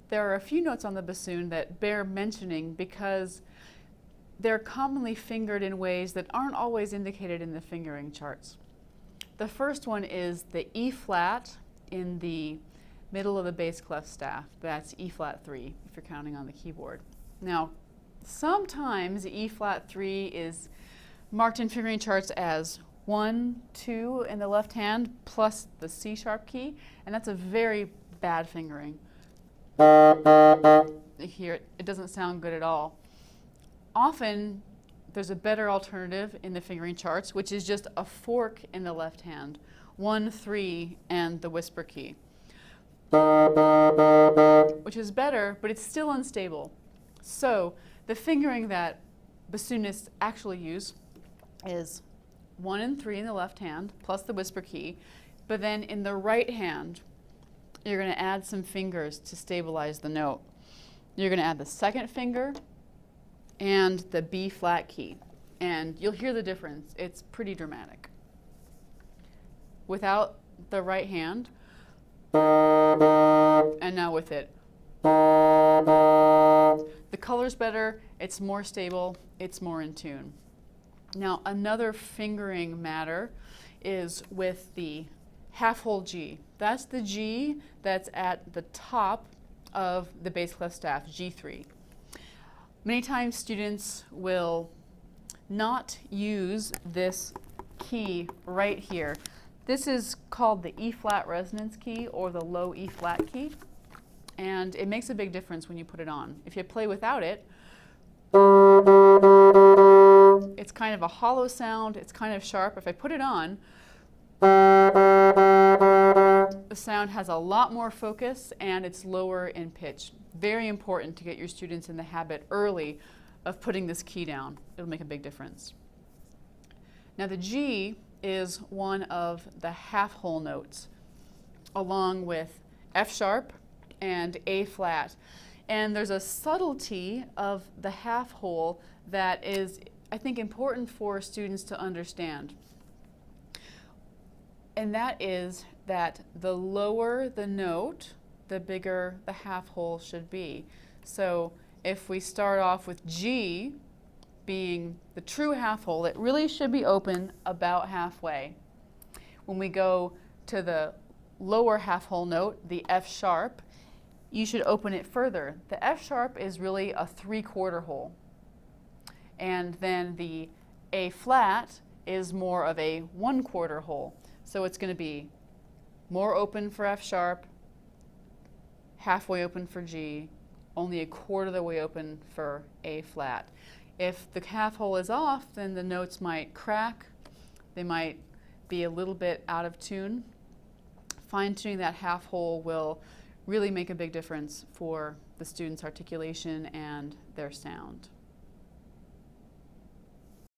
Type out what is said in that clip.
there are a few notes on the bassoon that bear mentioning because they're commonly fingered in ways that aren't always indicated in the fingering charts. The first one is the E flat in the middle of the bass clef staff. That's E flat 3 if you're counting on the keyboard. Now, sometimes E flat 3 is marked in fingering charts as 1, 2 in the left hand plus the C sharp key, and that's a very bad fingering. Here, it doesn't sound good at all. Often, there's a better alternative in the fingering charts, which is just a fork in the left hand, 1, 3, and the whisper key, which is better, but it's still unstable. So the fingering that bassoonists actually use is 1 and 3 in the left hand, plus the whisper key, but then in the right hand, you're going to add some fingers to stabilize the note. You're going to add the second finger and the B flat key, and you'll hear the difference. It's pretty dramatic. Without the right hand, and now with it. The color's better, it's more stable, it's more in tune. Now, another fingering matter is with the half-hole G. That's the G that's at the top of the bass clef staff, G3. Many times students will not use this key right here. This is called the E flat resonance key or the low E flat key, and it makes a big difference when you put it on. If you play without it, it's kind of a hollow sound, it's kind of sharp. If I put it on, the sound has a lot more focus and it's lower in pitch. Very important to get your students in the habit early of putting this key down. It'll make a big difference. Now the G is one of the half-hole notes, along with F sharp and A flat. And there's a subtlety of the half-hole that is, I think, important for students to understand. And that is that the lower the note, the bigger the half-hole should be. So if we start off with G being the true half-hole, it really should be open about halfway. When we go to the lower half-hole note, the F sharp, you should open it further. The F sharp is really a 3/4 hole. And then the A flat is more of a 1/4 hole. So it's going to be more open for F sharp, halfway open for G, only 1/4 of the way open for A flat. If the half hole is off, then the notes might crack, they might be a little bit out of tune. Fine-tuning that half hole will really make a big difference for the student's articulation and their sound.